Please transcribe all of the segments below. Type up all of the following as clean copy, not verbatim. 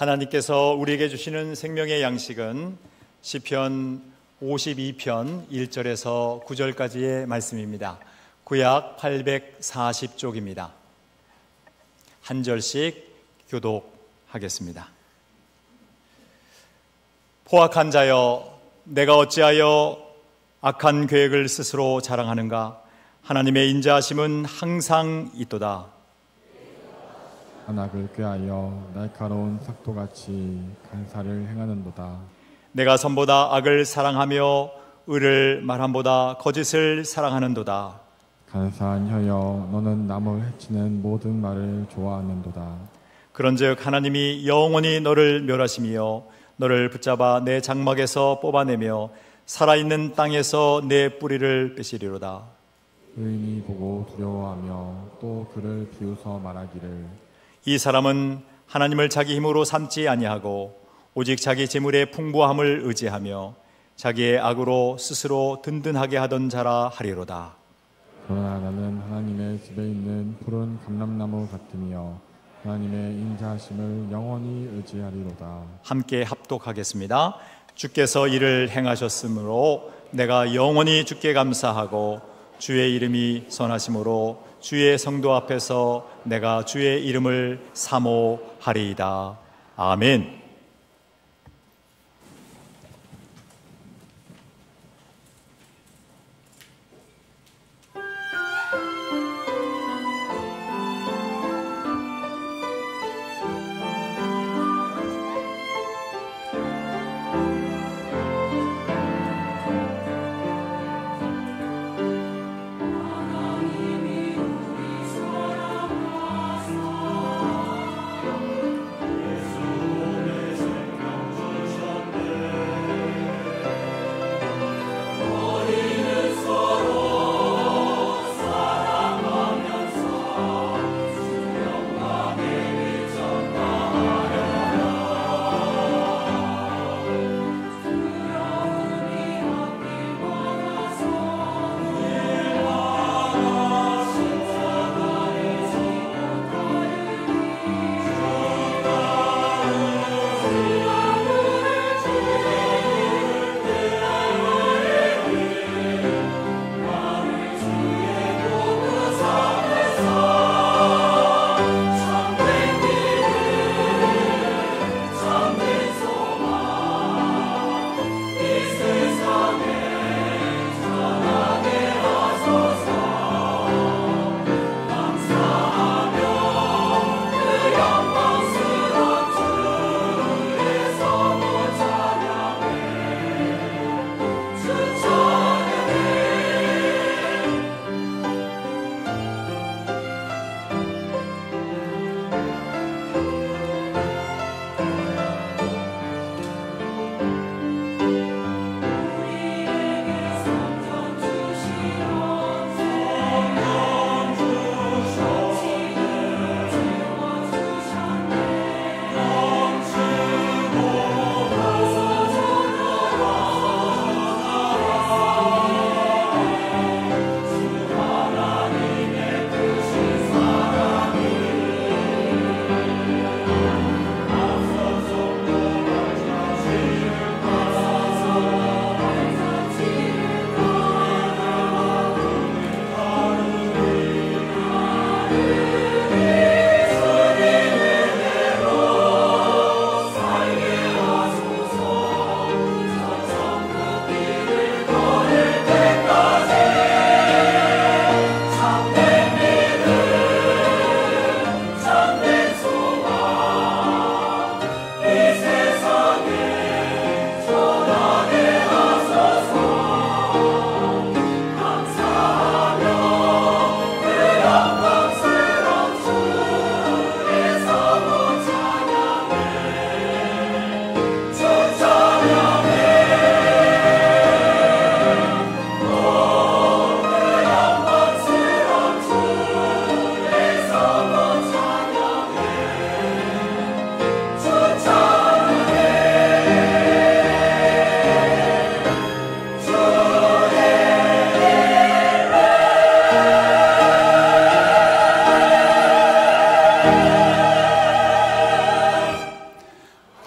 하나님께서 우리에게 주시는 생명의 양식은 시편 52편 1절에서 9절까지의 말씀입니다. 구약 840쪽입니다. 한 절씩 교독하겠습니다. 포악한 자여, 내가 어찌하여 악한 계획을 스스로 자랑하는가? 하나님의 인자하심은 항상 있도다. 안악을 꾀하여 날카로운 삭도같이 간사를 행하는도다. 내가 선보다 악을 사랑하며 의를 말함보다 거짓을 사랑하는도다. 간사한 혀여, 너는 남을 해치는 모든 말을 좋아하는도다. 그런즉 하나님이 영원히 너를 멸하시며 너를 붙잡아 내 장막에서 뽑아내며 살아있는 땅에서 내 뿌리를 빼시리로다. 의인이 보고 두려워하며 또 그를 비웃어 말하기를, 이 사람은 하나님을 자기 힘으로 삼지 아니하고 오직 자기 재물의 풍부함을 의지하며 자기의 악으로 스스로 든든하게 하던 자라 하리로다. 그러나 나는 하나님의 집에 있는 푸른 감람나무 같으며 하나님의 인자하심을 영원히 의지하리로다. 함께 합독하겠습니다. 주께서 이를 행하셨으므로 내가 영원히 주께 감사하고 주의 이름이 선하심으로 주의 성도 앞에서 내가 주의 이름을 사모하리이다. 아멘.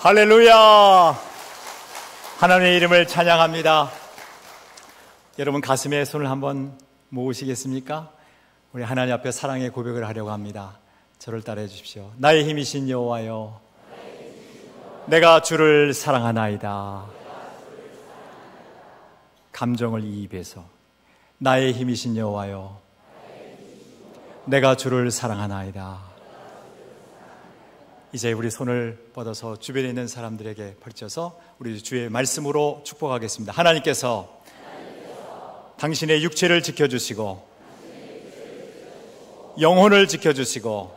할렐루야! 하나님의 이름을 찬양합니다. 여러분 가슴에 손을 한번 모으시겠습니까? 우리 하나님 앞에 사랑의 고백을 하려고 합니다. 저를 따라해 주십시오. 나의 힘이신 여호와여, 내가 주를 사랑하나이다. 감정을 이입해서 나의 힘이신 여호와여, 내가 주를 사랑하나이다. 이제 우리 손을 뻗어서 주변에 있는 사람들에게 펼쳐서 우리 주의 말씀으로 축복하겠습니다. 하나님께서 당신의 육체를 지켜주시고 영혼을 지켜주시고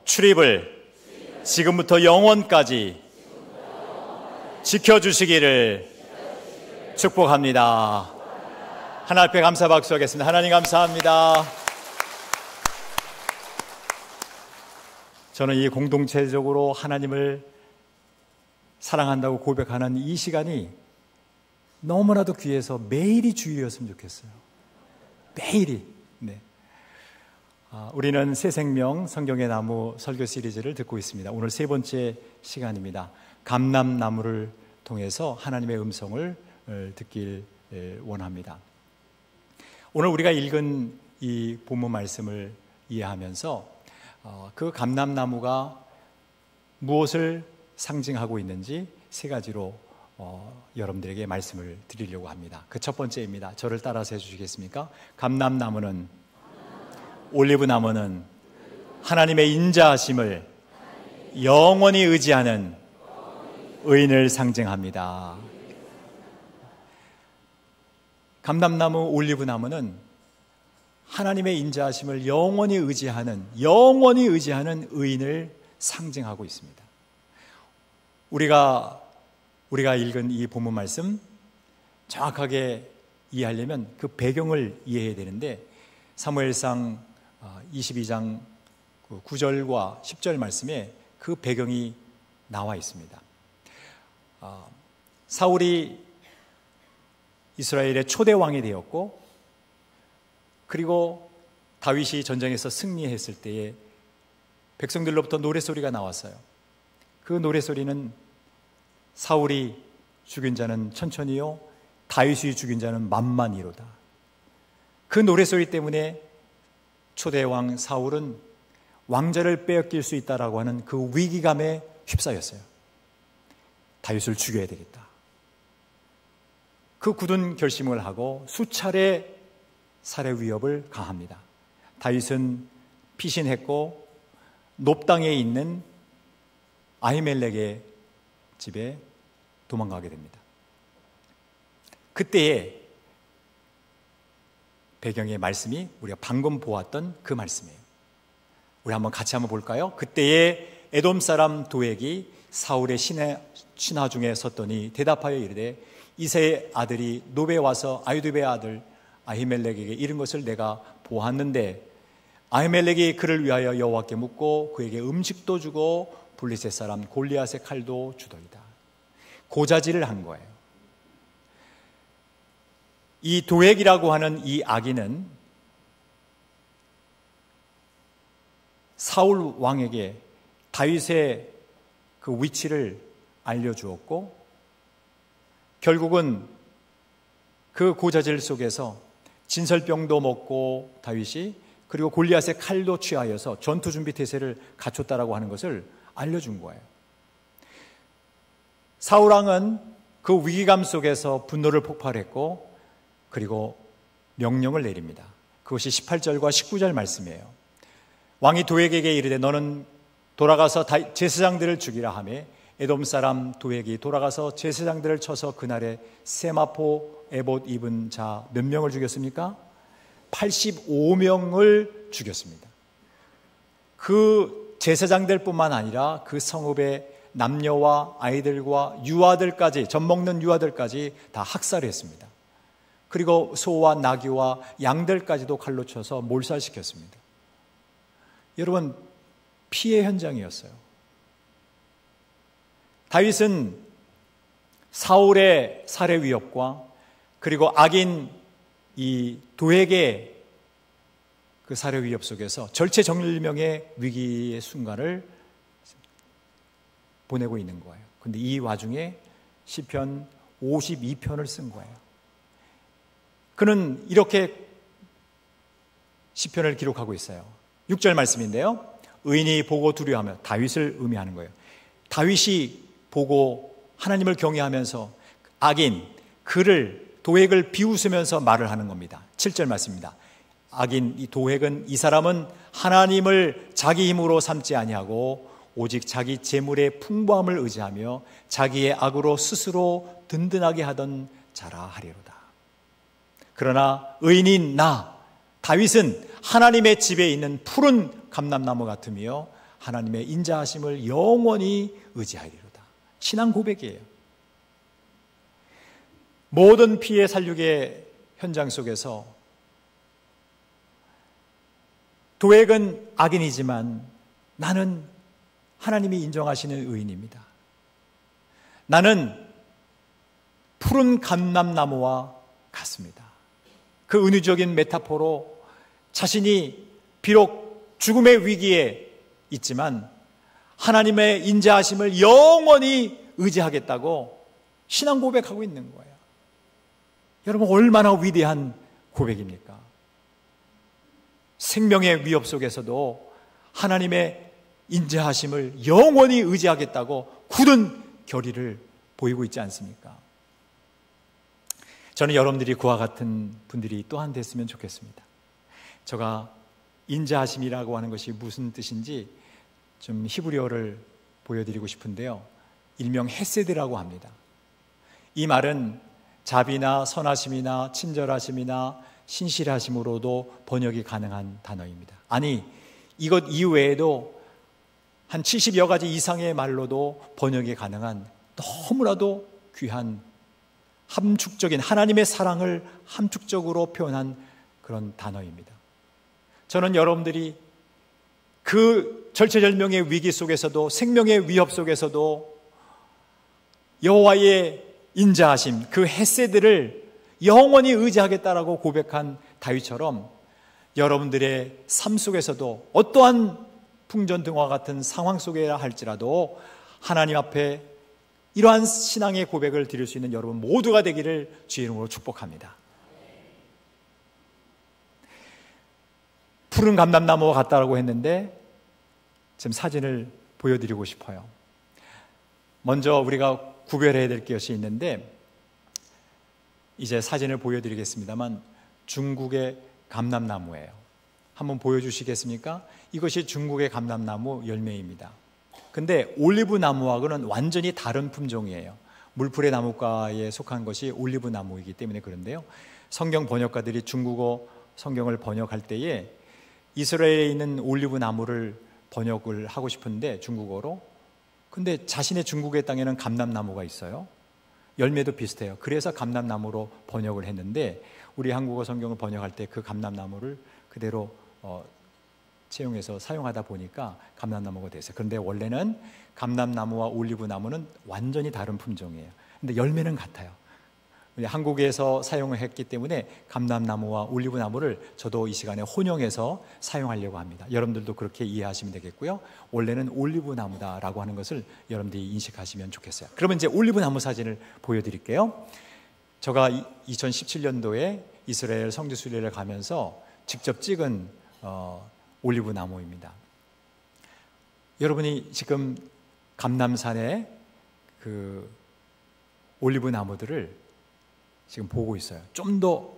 출입을 지금부터 영원까지 지켜주시기를 축복합니다. 하나님 앞에 감사 박수하겠습니다. 하나님 감사합니다. 저는 이 공동체적으로 하나님을 사랑한다고 고백하는 이 시간이 너무나도 귀해서 매일이 주일이었으면 좋겠어요. 매일이. 네. 우리는 새 생명 성경의 나무 설교 시리즈를 듣고 있습니다. 오늘 세 번째 시간입니다. 감람나무를 통해서 하나님의 음성을 듣길 원합니다. 오늘 우리가 읽은 이 본문 말씀을 이해하면서 그 감람나무가 무엇을 상징하고 있는지 세 가지로 여러분들에게 말씀을 드리려고 합니다. 그 첫 번째입니다. 저를 따라서 해주시겠습니까? 감람나무는, 올리브나무는 하나님의 인자하심을 영원히 의지하는 의인을 상징합니다. 감람나무, 올리브나무는 하나님의 인자하심을 영원히 의지하는 의인을 상징하고 있습니다. 우리가 읽은 이 본문 말씀 정확하게 이해하려면 그 배경을 이해해야 되는데, 사무엘상 22장 9절과 10절 말씀에 그 배경이 나와 있습니다. 사울이 이스라엘의 초대 왕이 되었고, 그리고 다윗이 전쟁에서 승리했을 때에 백성들로부터 노래소리가 나왔어요. 그 노래소리는 사울이 죽인 자는 천천히요, 다윗이 죽인 자는 만만이로다. 그 노래소리 때문에 초대왕 사울은 왕자를 빼앗길 수 있다라고 하는 그 위기감에 휩싸였어요. 다윗을 죽여야 되겠다. 그 굳은 결심을 하고 수차례 살해 위협을 가합니다. 다윗은 피신했고 놉 땅에 있는 아히멜렉의 집에 도망가게 됩니다. 그때의 배경의 말씀이 우리가 방금 보았던 그 말씀이에요. 우리 한번 같이 한번 볼까요? 그때의 에돔 사람 도액이 사울의 신하 중에 섰더니 대답하여 이르되, 이새의 아들이 노베에 와서 아유두베의 아들 아히멜렉에게 이른 것을 내가 보았는데, 아히멜렉이 그를 위하여 여호와께 묻고 그에게 음식도 주고 블리셋 사람 골리앗의 칼도 주더이다. 고자질을 한 거예요. 이 도액이라고 하는 이 악인은 사울 왕에게 다윗의 그 위치를 알려주었고, 결국은 그 고자질 속에서 진설병도 먹고 다윗이, 그리고 골리앗의 칼도 취하여서 전투 준비 태세를 갖췄다라고 하는 것을 알려준 거예요. 사울 왕은 그 위기감 속에서 분노를 폭발했고, 그리고 명령을 내립니다. 그것이 18절과 19절 말씀이에요. 왕이 도액에게 이르되 너는 돌아가서 제사장들을 죽이라 하매, 에돔 사람 도액이 돌아가서 제사장들을 쳐서 그날에 세마포 에봇 입은 자 몇 명을 죽였습니까? 85명을 죽였습니다. 그 제사장들뿐만 아니라 그 성읍의 남녀와 아이들과 유아들까지, 젖 먹는 유아들까지 다 학살했습니다. 그리고 소와 나귀와 양들까지도 칼로 쳐서 몰살시켰습니다. 여러분, 피해 현장이었어요. 다윗은 사울의 살해 위협과 그리고 악인 이 도액의 그 살해 위협 속에서 절체절명의 위기의 순간을 보내고 있는 거예요. 근데 이 와중에 시편 52편을 쓴 거예요. 그는 이렇게 시편을 기록하고 있어요. 6절 말씀인데요. 의인이 보고 두려워하며, 다윗을 의미하는 거예요. 다윗이 보고 하나님을 경외하면서 악인, 그를, 도액을 비웃으면서 말을 하는 겁니다. 7절 말씀입니다. 악인, 이 도액은, 이 사람은 하나님을 자기 힘으로 삼지 아니하고 오직 자기 재물의 풍부함을 의지하며 자기의 악으로 스스로 든든하게 하던 자라 하리로다. 그러나 의인인 나 다윗은 하나님의 집에 있는 푸른 감람나무 같으며 하나님의 인자하심을 영원히 의지하리로다. 신앙 고백이에요. 모든 피해 살육의 현장 속에서 도액은 악인이지만 나는 하나님이 인정하시는 의인입니다. 나는 푸른 감람나무와 같습니다. 그 은유적인 메타포로 자신이 비록 죽음의 위기에 있지만 하나님의 인자하심을 영원히 의지하겠다고 신앙 고백하고 있는 거예요. 여러분, 얼마나 위대한 고백입니까? 생명의 위협 속에서도 하나님의 인자하심을 영원히 의지하겠다고 굳은 결의를 보이고 있지 않습니까? 저는 여러분들이 그와 같은 분들이 또한 됐으면 좋겠습니다. 제가 인자하심이라고 하는 것이 무슨 뜻인지 좀 히브리어를 보여드리고 싶은데요. 일명 헤세드라고 합니다. 이 말은 자비나 선하심이나 친절하심이나 신실하심으로도 번역이 가능한 단어입니다. 아니, 이것 이외에도 한 70여 가지 이상의 말로도 번역이 가능한 너무나도 귀한 함축적인 하나님의 사랑을 함축적으로 표현한 그런 단어입니다. 저는 여러분들이 그 절체절명의 위기 속에서도, 생명의 위협 속에서도 여호와의 인자하심, 그 헤세드를 영원히 의지하겠다라고 고백한 다윗처럼 여러분들의 삶 속에서도 어떠한 풍전등화 같은 상황 속에야 할지라도 하나님 앞에 이러한 신앙의 고백을 드릴 수 있는 여러분 모두가 되기를 주의 이름으로 축복합니다. 푸른 감람나무와 같다라고 했는데 지금 사진을 보여드리고 싶어요. 먼저 우리가 구별해야 될 것이 있는데 이제 사진을 보여드리겠습니다만 중국의 감람나무예요. 한번 보여주시겠습니까? 이것이 중국의 감람나무 열매입니다. 근데 올리브 나무하고는 완전히 다른 품종이에요. 물풀의 나무과에 속한 것이 올리브 나무이기 때문에 그런데요. 성경 번역가들이 중국어 성경을 번역할 때에 이스라엘에 있는 올리브 나무를 번역을 하고 싶은데 중국어로, 근데 자신의 중국의 땅에는 감람나무가 있어요. 열매도 비슷해요. 그래서 감람나무로 번역을 했는데 우리 한국어 성경을 번역할 때 그 감람나무를 그대로 채용해서 사용하다 보니까 감람나무가 됐어요. 그런데 원래는 감람나무와 올리브 나무는 완전히 다른 품종이에요. 근데 열매는 같아요. 한국에서 사용을 했기 때문에 감람나무와 올리브 나무를 저도 이 시간에 혼용해서 사용하려고 합니다. 여러분들도 그렇게 이해하시면 되겠고요. 원래는 올리브 나무다라고 하는 것을 여러분들이 인식하시면 좋겠어요. 그러면 이제 올리브 나무 사진을 보여드릴게요. 제가 2017년도에 이스라엘 성지 순례를 가면서 직접 찍은 올리브 나무입니다. 여러분이 지금 감람산의 그 올리브 나무들을 지금 보고 있어요. 좀 더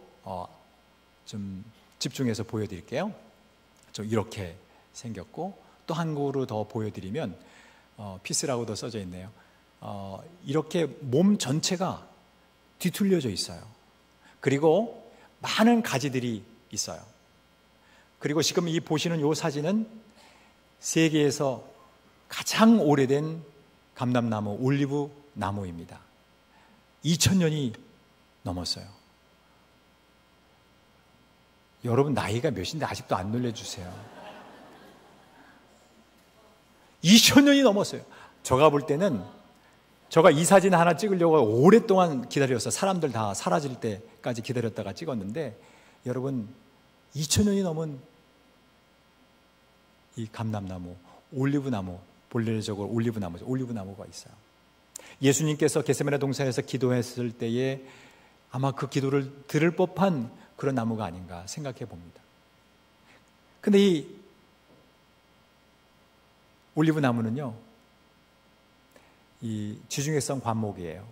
좀 집중해서 보여드릴게요. 좀 이렇게 생겼고 또 한 그루 더 보여드리면 피스라고도 써져 있네요. 이렇게 몸 전체가 뒤틀려져 있어요. 그리고 많은 가지들이 있어요. 그리고 지금 이 보시는 이 사진은 세계에서 가장 오래된 감람나무 올리브 나무입니다. 2000년이 넘었어요. 여러분 나이가 몇인데 아직도 안 놀려주세요. 2000년이 넘었어요. 제가 볼 때는 제가 이 사진 하나 찍으려고 오랫동안 기다렸어요. 사람들 다 사라질 때까지 기다렸다가 찍었는데 여러분 2000년이 넘은 이 감람나무, 올리브나무 본래적으로 올리브나무죠. 올리브나무가 있어요. 예수님께서 겟세마네 동산에서 기도했을 때에 아마 그 기도를 들을 법한 그런 나무가 아닌가 생각해 봅니다. 근데 이 올리브나무는요, 이 지중해성 관목이에요.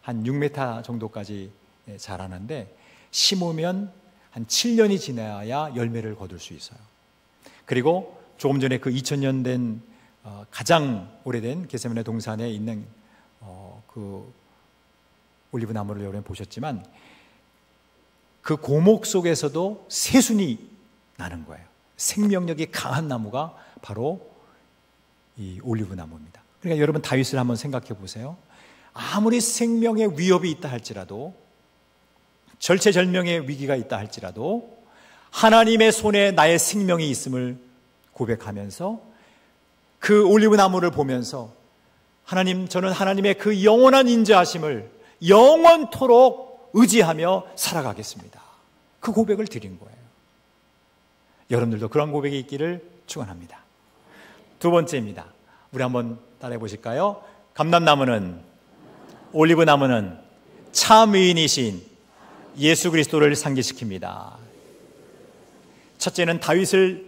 한 6m 정도까지 자라는데 심으면 한 7년이 지나야 열매를 거둘 수 있어요. 그리고 조금 전에 그 2000년 된 가장 오래된 겟세마네 동산에 있는 그 올리브 나무를 여러분 보셨지만 그 고목 속에서도 새순이 나는 거예요. 생명력이 강한 나무가 바로 이 올리브 나무입니다. 그러니까 여러분 다윗을 한번 생각해 보세요. 아무리 생명의 위협이 있다 할지라도, 절체절명의 위기가 있다 할지라도 하나님의 손에 나의 생명이 있음을 고백하면서 그 올리브 나무를 보면서 하나님, 저는 하나님의 그 영원한 인자하심을 영원토록 의지하며 살아가겠습니다. 그 고백을 드린 거예요. 여러분들도 그런 고백이 있기를 축원합니다. 두 번째입니다. 우리 한번 따라해 보실까요? 감람나무는, 올리브 나무는 참 의인이신 예수 그리스도를 상기시킵니다. 첫째는 다윗을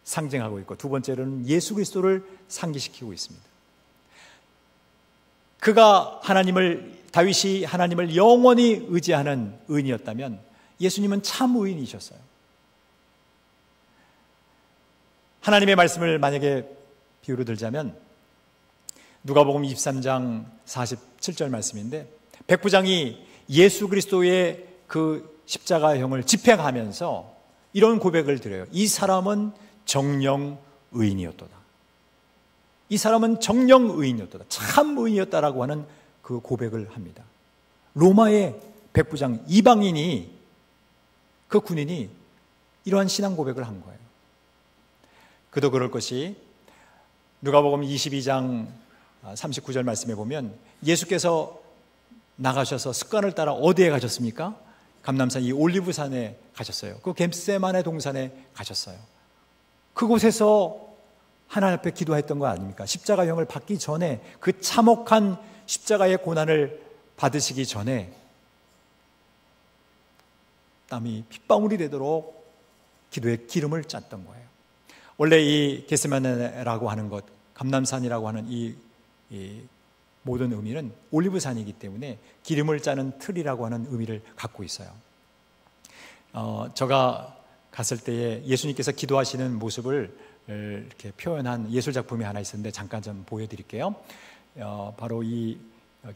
상징하고 있고, 두 번째로는 예수 그리스도를 상기시키고 있습니다. 다윗이 하나님을 영원히 의지하는 의인이었다면 예수님은 참 의인이셨어요. 하나님의 말씀을 만약에 비유로 들자면 누가복음 23장 47절 말씀인데, 백부장이 예수 그리스도의 그 십자가형을 집행하면서 이런 고백을 드려요. 이 사람은 정령 의인이었도다. 이 사람은 정령 의인이었도다. 참 의인이었다라고 하는 그 고백을 합니다. 로마의 백부장 이방인이, 그 군인이 이러한 신앙 고백을 한 거예요. 그도 그럴 것이 누가복음 22장 39절 말씀에 보면 예수께서 나가셔서 습관을 따라 어디에 가셨습니까? 감람산 이 올리브산에 가셨어요. 그 겟세마네 동산에 가셨어요. 그곳에서 하나님 앞에 기도했던 거 아닙니까? 십자가형을 받기 전에, 그 참혹한 십자가의 고난을 받으시기 전에 땀이 핏방울이 되도록 기도에 기름을 짰던 거예요. 원래 이 겟세마네라고 하는 것, 감람산이라고 하는 이 모든 의미는 올리브산이기 때문에 기름을 짜는 틀이라고 하는 의미를 갖고 있어요. 제가 갔을 때에 예수님께서 기도하시는 모습을 이렇게 표현한 예술 작품이 하나 있었는데 잠깐 좀 보여드릴게요. 바로 이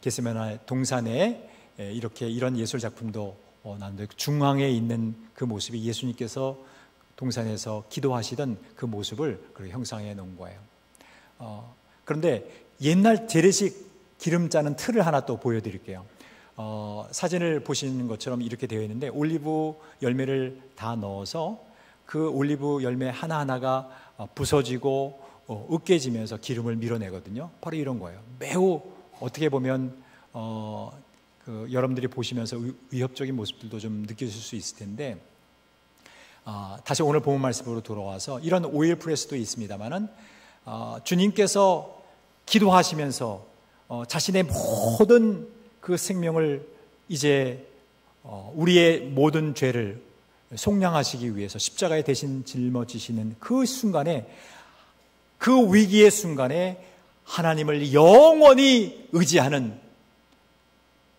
겟세마네 동산에 이런 예술 작품도 나는데, 중앙에 있는 그 모습이 예수님께서 동산에서 기도하시던 그 모습을 형상해 놓은 거예요. 그런데 옛날 재래식 기름 짜는 틀을 하나 또 보여드릴게요. 사진을 보시는 것처럼 이렇게 되어 있는데, 올리브 열매를 다 넣어서 그 올리브 열매 하나하나가 부서지고 으깨지면서 기름을 밀어내거든요. 바로 이런 거예요. 매우 어떻게 보면 여러분들이 보시면서 위협적인 모습들도 좀 느끼실 수 있을 텐데, 다시 오늘 본문 말씀으로 돌아와서 이런 오일 프레스도 있습니다만은 주님께서 기도하시면서 자신의 모든 그 생명을 이제 우리의 모든 죄를 속량하시기 위해서 십자가에 대신 짊어지시는 그 순간에, 그 위기의 순간에 하나님을 영원히 의지하는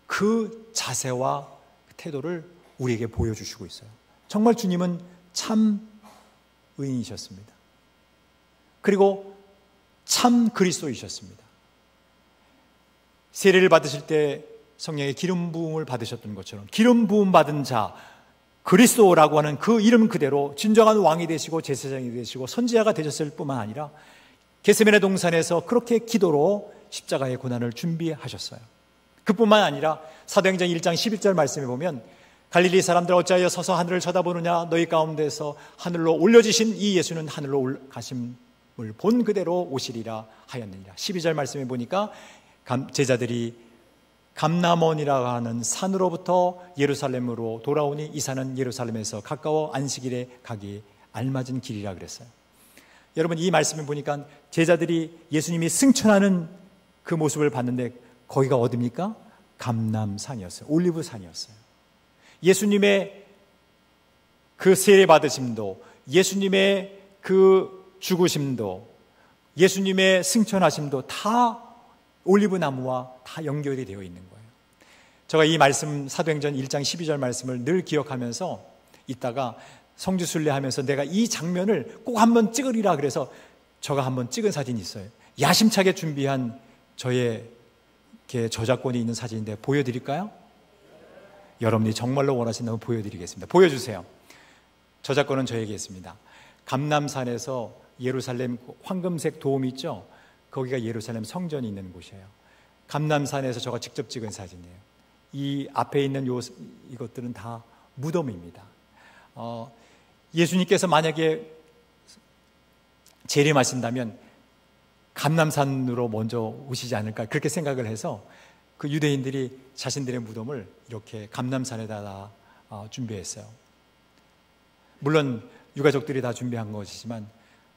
그 자세와 태도를 우리에게 보여주시고 있어요. 정말 주님은 참 의인이셨습니다. 그리고 참 그리스도이셨습니다. 세례를 받으실 때 성령의 기름 부음을 받으셨던 것처럼 기름 부음 받은 자 그리스도라고 하는 그 이름 그대로 진정한 왕이 되시고 제사장이 되시고 선지자가 되셨을 뿐만 아니라 겟세마네 동산에서 그렇게 기도로 십자가의 고난을 준비하셨어요. 그뿐만 아니라 사도행전 1장 11절 말씀에 보면, 갈릴리 사람들 어찌하여 서서 하늘을 쳐다보느냐, 너희 가운데서 하늘로 올려지신 이 예수는 하늘로 가심을 본 그대로 오시리라 하였느니라. 12절 말씀에 보니까 제자들이 감람원이라고 하는 산으로부터 예루살렘으로 돌아오니 이 산은 예루살렘에서 가까워 안식일에 가기 알맞은 길이라 그랬어요. 여러분, 이 말씀을 보니까 제자들이 예수님이 승천하는 그 모습을 봤는데 거기가 어디입니까? 감람산이었어요. 올리브산이었어요. 예수님의 그 세례 받으심도, 예수님의 그 죽으심도, 예수님의 승천하심도 다 올리브나무와 다 연결이 되어 있는 거예요. 제가 이 말씀, 사도행전 1장 12절 말씀을 늘 기억하면서 있다가 성주순례 하면서 내가 이 장면을 꼭 한번 찍으리라 그래서 제가 한번 찍은 사진이 있어요. 야심차게 준비한 저의 저작권이 있는 사진인데 보여드릴까요? 여러분이 정말로 원하신다면 보여드리겠습니다. 보여주세요. 저작권은 저에게 있습니다. 감람산에서 예루살렘 황금색 도움 있죠? 거기가 예루살렘 성전이 있는 곳이에요. 감람산에서 제가 직접 찍은 사진이에요. 이 앞에 있는 이것들은 다 무덤입니다. 예수님께서 만약에 재림하신다면 감람산으로 먼저 오시지 않을까 그렇게 생각을 해서 그 유대인들이 자신들의 무덤을 이렇게 감람산에다 준비했어요. 물론 유가족들이 다 준비한 것이지만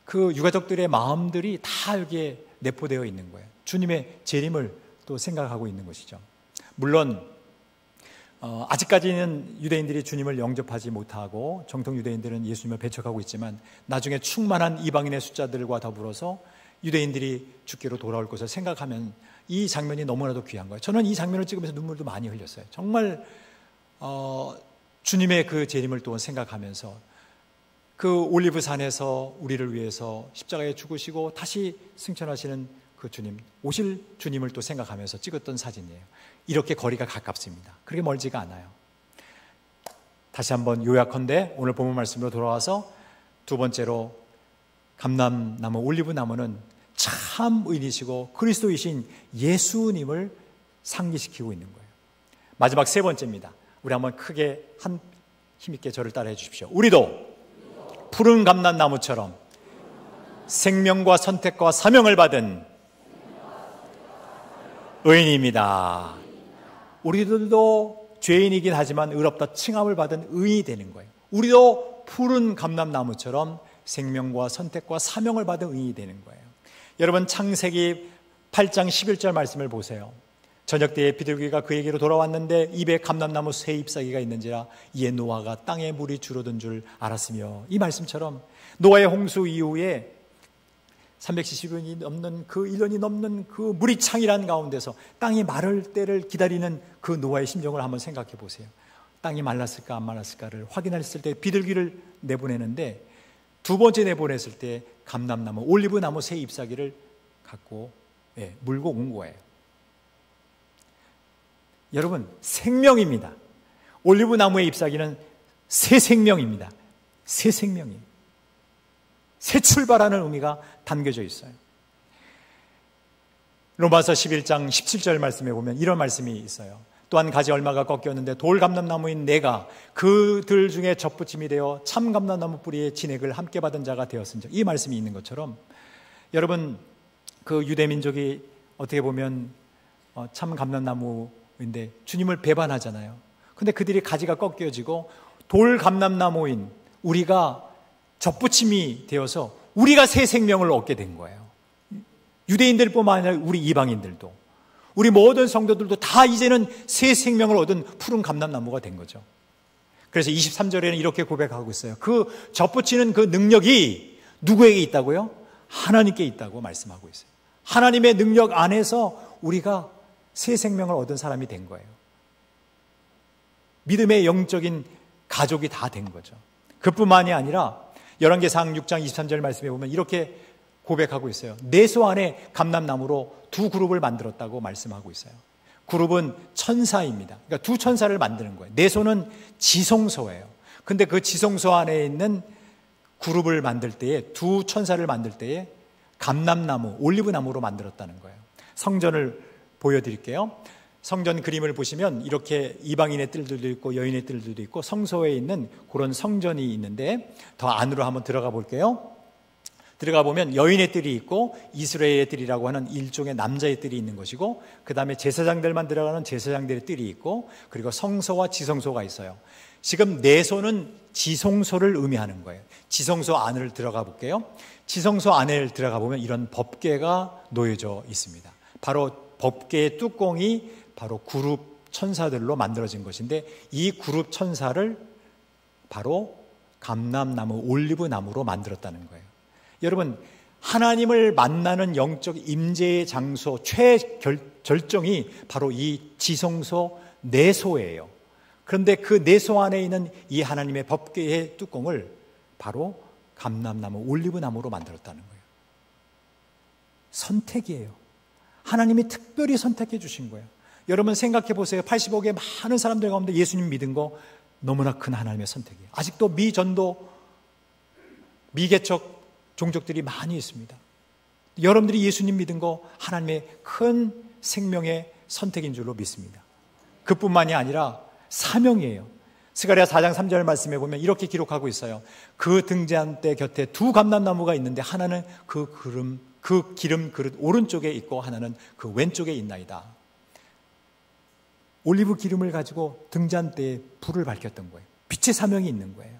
그 유가족들의 마음들이 다 여기에 내포되어 있는 거예요. 주님의 재림을 또 생각하고 있는 것이죠. 물론 아직까지는 유대인들이 주님을 영접하지 못하고 정통 유대인들은 예수님을 배척하고 있지만 나중에 충만한 이방인의 숫자들과 더불어서 유대인들이 주께로 돌아올 것을 생각하면 이 장면이 너무나도 귀한 거예요. 저는 이 장면을 찍으면서 눈물도 많이 흘렸어요. 정말 주님의 그 재림을 또 생각하면서 그 올리브산에서 우리를 위해서 십자가에 죽으시고 다시 승천하시는 그 주님, 오실 주님을 또 생각하면서 찍었던 사진이에요. 이렇게 거리가 가깝습니다. 그렇게 멀지가 않아요. 다시 한번 요약컨대 오늘 본문 말씀으로 돌아와서 두 번째로 감람나무, 올리브나무는 참 의인이시고 그리스도이신 예수님을 상기시키고 있는 거예요. 마지막 세 번째입니다. 우리 한번 크게 힘있게 저를 따라해 주십시오. 우리도 푸른 감람나무처럼 생명과 선택과 사명을 받은 의인입니다. 우리들도 죄인이긴 하지만 의롭다 칭함을 받은 의인이 되는 거예요. 우리도 푸른 감람나무처럼 생명과 선택과 사명을 받은 의인이 되는 거예요. 여러분, 창세기 8장 11절 말씀을 보세요. 저녁 때에 비둘기가 그에게로 돌아왔는데 입에 감람나무 새 잎사귀가 있는지라 이에 노아가 땅에 물이 줄어든 줄 알았으며, 이 말씀처럼 노아의 홍수 이후에 370년이 넘는 그 1년이 넘는 그 물이 창이란 가운데서 땅이 마를 때를 기다리는 그 노아의 심정을 한번 생각해 보세요. 땅이 말랐을까 안 말랐을까를 확인했을 때 비둘기를 내보내는데 두 번째 내보냈을 때 감람나무, 올리브나무 새 잎사귀를 갖고 물고 온 거예요. 여러분, 생명입니다. 올리브나무의 잎사귀는 새 생명입니다. 새 생명이에요. 새 출발하는 의미가 담겨져 있어요. 로마서 11장 17절 말씀에 보면 이런 말씀이 있어요. 또한 가지 얼마가 꺾였는데 돌 감람나무인 내가 그들 중에 젖붙임이 되어 참 감람나무 뿌리의 진액을 함께 받은 자가 되었은즉, 이 말씀이 있는 것처럼 여러분, 그 유대민족이 어떻게 보면 참 감람나무인데 주님을 배반하잖아요. 근데 그들이 가지가 꺾여지고 돌 감람나무인 우리가 젖붙임이 되어서 우리가 새 생명을 얻게 된 거예요. 유대인들뿐만 아니라 우리 이방인들도, 우리 모든 성도들도 다 이제는 새 생명을 얻은 푸른 감람나무가 된 거죠. 그래서 23절에는 이렇게 고백하고 있어요. 그 젖붙이는 그 능력이 누구에게 있다고요? 하나님께 있다고 말씀하고 있어요. 하나님의 능력 안에서 우리가 새 생명을 얻은 사람이 된 거예요. 믿음의 영적인 가족이 다 된 거죠. 그뿐만이 아니라 열왕기상 6장 23절 말씀에 보면 이렇게 고백하고 있어요. 내소 안에 감람나무로 두 그룹을 만들었다고 말씀하고 있어요. 그룹은 천사입니다. 그러니까 두 천사를 만드는 거예요. 내소는 지성소예요. 근데 그 지성소 안에 있는 그룹을 만들 때에, 두 천사를 만들 때에 감람나무, 올리브나무로 만들었다는 거예요. 성전을 보여드릴게요. 성전 그림을 보시면 이렇게 이방인의 뜰들도 있고 여인의 뜰들도 있고 성소에 있는 그런 성전이 있는데, 더 안으로 한번 들어가 볼게요. 들어가 보면 여인의 뜰이 있고 이스라엘의 뜰이라고 하는 일종의 남자의 뜰이 있는 것이고, 그 다음에 제사장들만 들어가는 제사장들의 뜰이 있고, 그리고 성소와 지성소가 있어요. 지금 내소는 지성소를 의미하는 거예요. 지성소 안을 들어가 볼게요. 지성소 안에 들어가 보면 이런 법궤가 놓여져 있습니다. 바로 법궤의 뚜껑이 바로 그룹 천사들로 만들어진 것인데, 이 그룹 천사를 바로 감람나무, 올리브나무로 만들었다는 거예요. 여러분, 하나님을 만나는 영적 임재의 장소 최절정이 바로 이 지성소 내소예요. 그런데 그 내소 안에 있는 이 하나님의 법궤의 뚜껑을 바로 감람나무, 올리브나무로 만들었다는 거예요. 선택이에요. 하나님이 특별히 선택해 주신 거예요. 여러분 생각해 보세요. 80억의 많은 사람들 가운데 예수님 믿은 거 너무나 큰 하나님의 선택이에요. 아직도 미전도, 미개척 종족들이 많이 있습니다. 여러분들이 예수님 믿은 거 하나님의 큰 생명의 선택인 줄로 믿습니다. 그뿐만이 아니라 사명이에요. 스가랴 4장 3절 말씀에 보면 이렇게 기록하고 있어요. 그 등잔대 곁에 두 감람나무가 있는데 하나는 그 기름 그릇 오른쪽에 있고 하나는 그 왼쪽에 있나이다. 올리브 기름을 가지고 등잔대에 불을 밝혔던 거예요. 빛의 사명이 있는 거예요.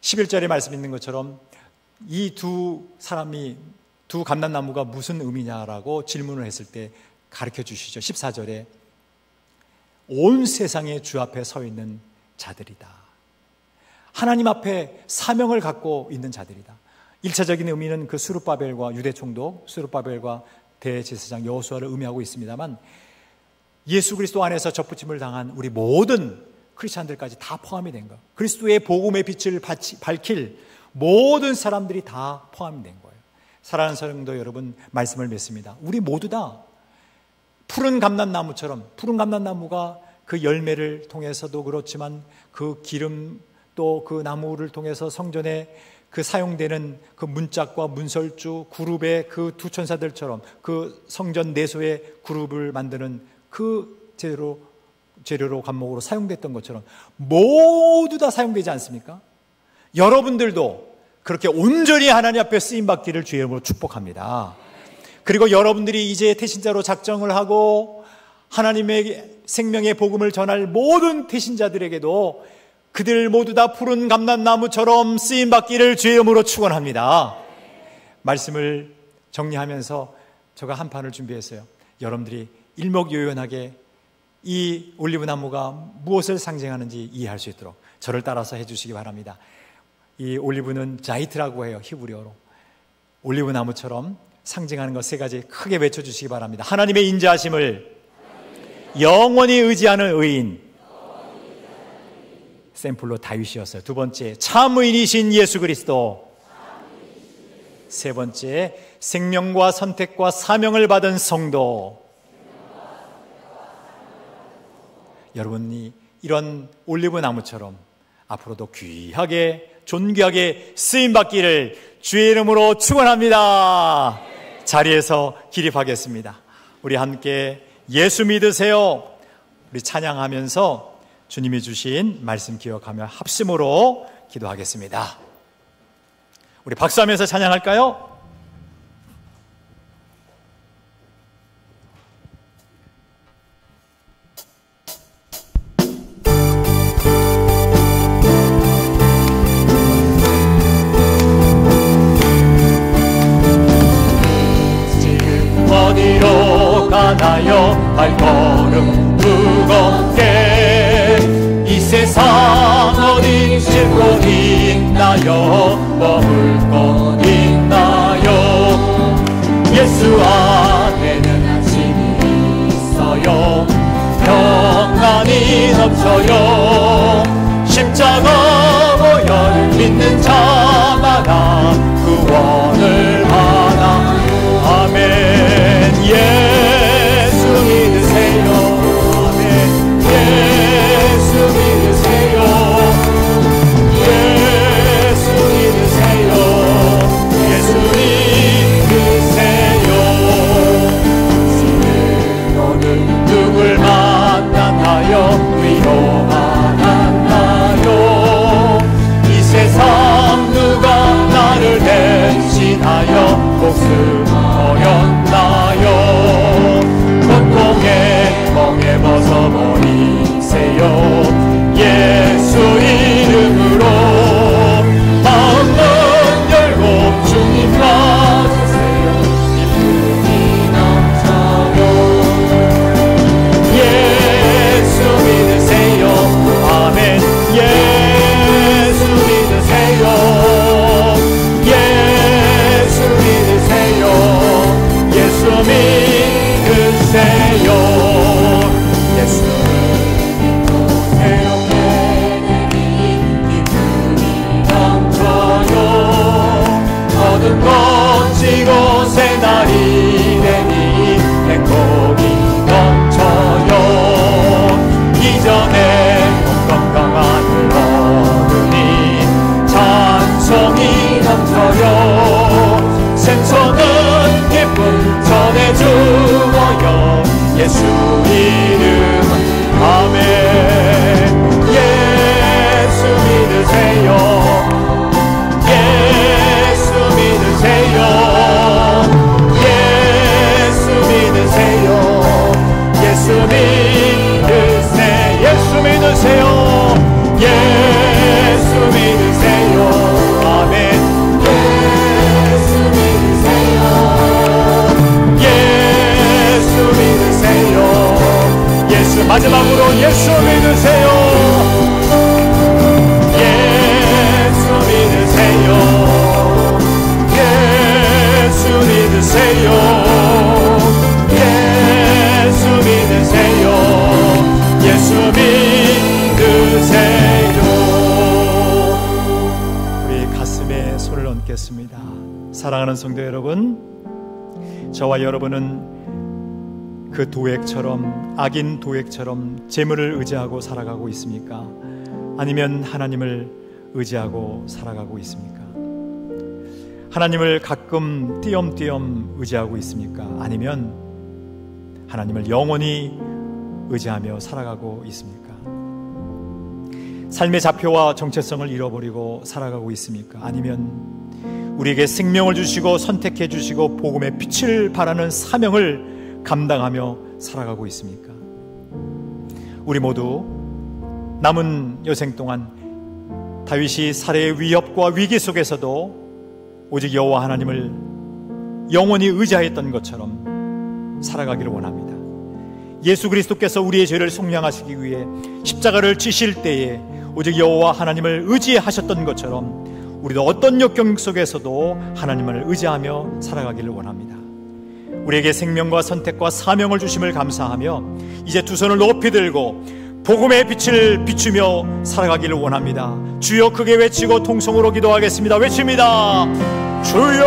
11절에 말씀 있는 것처럼 이 두 감람나무가 무슨 의미냐라고 질문을 했을 때 가르쳐 주시죠. 14절에 온 세상의 주 앞에 서 있는 자들이다. 하나님 앞에 사명을 갖고 있는 자들이다. 1차적인 의미는 그 스룹바벨과 유대 총독, 스룹바벨과 대제사장 여호수아를 의미하고 있습니다만, 예수 그리스도 안에서 접붙임을 당한 우리 모든 크리스찬들까지 다 포함이 된 것, 그리스도의 복음의 빛을 밝힐 모든 사람들이 다 포함이 된 거예요. 사랑하는 성도 여러분, 말씀을 맺습니다. 우리 모두 다 푸른 감람나무처럼, 푸른 감람나무가 그 열매를 통해서도 그렇지만 그 기름 또 그 나무를 통해서 성전에 그 사용되는 그 문짝과 문설주, 그룹의 그 두 천사들처럼 그 성전 내소의 그룹을 만드는 그 재료로 관목으로 사용됐던 것처럼 모두 다 사용되지 않습니까? 여러분들도 그렇게 온전히 하나님 앞에 쓰임받기를 주의 이름으로 축복합니다. 그리고 여러분들이 이제 태신자로 작정을 하고 하나님의 생명의 복음을 전할 모든 태신자들에게도 그들 모두 다 푸른 감람나무처럼 쓰임받기를 주의 이름으로 축원합니다. 말씀을 정리하면서 제가 한 판을 준비했어요. 여러분들이 일목요연하게 이 올리브나무가 무엇을 상징하는지 이해할 수 있도록 저를 따라서 해주시기 바랍니다. 이 올리브는 자이트라고 해요. 히브리어로. 올리브나무처럼 상징하는 것 세 가지 크게 외쳐주시기 바랍니다. 하나님의 인자하심을 영원히 의지하는 의인, 샘플로 다윗이었어요. 두 번째, 참 의인이신 예수 그리스도. 세 번째, 생명과 선택과 사명을 받은 성도. 여러분이 이런 올리브 나무처럼 앞으로도 귀하게 존귀하게 쓰임받기를 주의 이름으로 축원합니다. 자리에서 기립하겠습니다. 우리 함께 예수 믿으세요. 우리 찬양하면서 주님이 주신 말씀 기억하며 합심으로 기도하겠습니다. 우리 박수하면서 찬양할까요? 지금 어디로 가나요? 발걸음 무겁게 이 세상 어디 싣고 있나요? 머물 곳 있나요? 예수 안에는 안심이 있어요. 평안이 넘쳐요. 십자가 보혈을 믿는 자마다 구원을 받아. 아멘. 예수 믿으세요. 아멘. 예수 믿으세요. 예수 믿으세요. 예수 믿으세요. 주는 오늘 누굴 만났나요? 위로만 한나요? 이 세상 누가 나를 대신하여 믿으세요. 예수 믿으세요. 기쁨이 넘쳐요. 어둠 거친 곳에 날이 되니 행복이 넘쳐요. 이전에 건강한 어른이 찬송이 넘쳐요. 생선은 기쁨 전해주어요. 예수 이름 아멘. 예수 믿으세요. 예수 믿으세요. 예수 믿으세요. 예수 믿으세요. 예수 믿으세요. 예수 믿으세요. 아멘. 예수 믿으세요. 예수 믿으세요. 예수 마지막으로 예수 믿으세요. 예수 믿으세요. 예수 믿으세요. 예수 믿으세요. 예수 믿으세요. 우리 가슴에 손을 얹겠습니다. 사랑하는 성도 여러분, 저와 여러분은 그 도액처럼, 악인 도액처럼 재물을 의지하고 살아가고 있습니까? 아니면 하나님을 의지하고 살아가고 있습니까? 하나님을 가끔 띄엄띄엄 의지하고 있습니까? 아니면 하나님을 영원히 의지하며 살아가고 있습니까? 삶의 좌표와 정체성을 잃어버리고 살아가고 있습니까? 아니면 우리에게 생명을 주시고 선택해 주시고 복음의 빛을 발하는 사명을 감당하며 살아가고 있습니까? 우리 모두 남은 여생 동안 다윗이 살해의 위협과 위기 속에서도 오직 여호와 하나님을 영원히 의지하였던 것처럼 살아가기를 원합니다. 예수 그리스도께서 우리의 죄를 속량하시기 위해 십자가를 지실 때에 오직 여호와 하나님을 의지하셨던 것처럼 우리도 어떤 역경 속에서도 하나님을 의지하며 살아가기를 원합니다. 우리에게 생명과 선택과 사명을 주심을 감사하며 이제 두 손을 높이 들고 복음의 빛을 비추며 살아가기를 원합니다. 주여 크게 외치고 통성으로 기도하겠습니다. 외칩니다. 주여,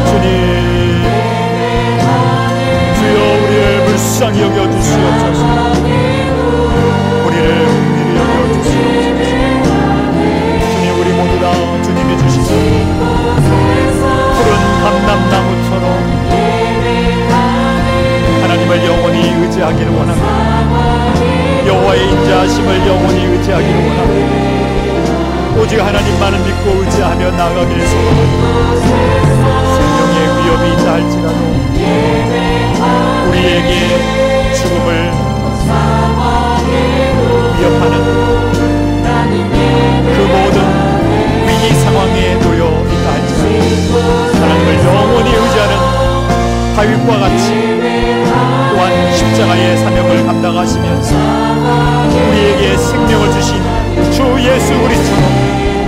주님, 주여 우리를 불쌍히 여겨주시옵소서. 우리를 긍휼히 여겨주시옵소서. 주님, 우리 모두 다 주님이 주시는 푸른 감람나무처럼 하나님을 영원히 의지하기를 원합니다. 여호와의 인자하심을 영원히 의지하기를 원합니다. 오직 하나님만을 믿고 의지하며 나아가기를 소원합니다. 생명의 위협이 있다 할지라도 우리에게 죽음을 위협하는 그 모든 위기 상황에 놓여 있다 할지라도 하나님을 영원히 의지하는 다윗과 같이 또한 십자가의 사명을 감당하시면서 우리에게 생명을 주신 주 예수 그리스도로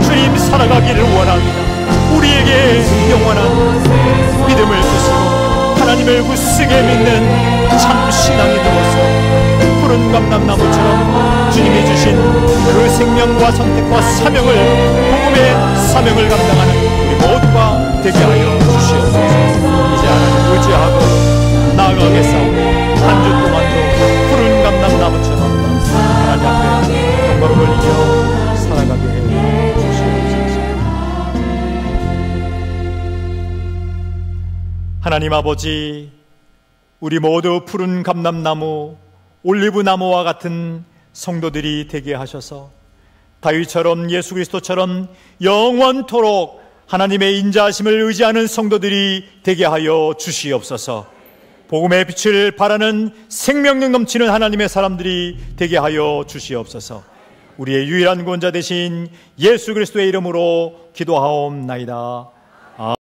주님 살아가기를 원합니다. 우리에게 영원한 믿음을 주시고 하나님을 굳세게 믿는 참 신앙이 되어서 푸른 감람나무처럼 주님이 주신 그 생명과 선택과 사명을, 복음의 사명을 감당하는 우리 모두가 되게 하여 주시옵소서. 이제 하나님 의지하고 나아가겠사오니 한 주 동안도 푸른 감람나무처럼 하나님 앞에 영광을 돌리며 살아가게 해 주시옵소서. 하나님 아버지, 우리 모두 푸른 감람나무, 올리브나무와 같은 성도들이 되게 하셔서 다윗처럼 예수 그리스도처럼 영원토록 하나님의 인자하심을 의지하는 성도들이 되게 하여 주시옵소서. 복음의 빛을 발하는 생명력 넘치는 하나님의 사람들이 되게 하여 주시옵소서. 우리의 유일한 구원자 되신 예수 그리스도의 이름으로 기도하옵나이다.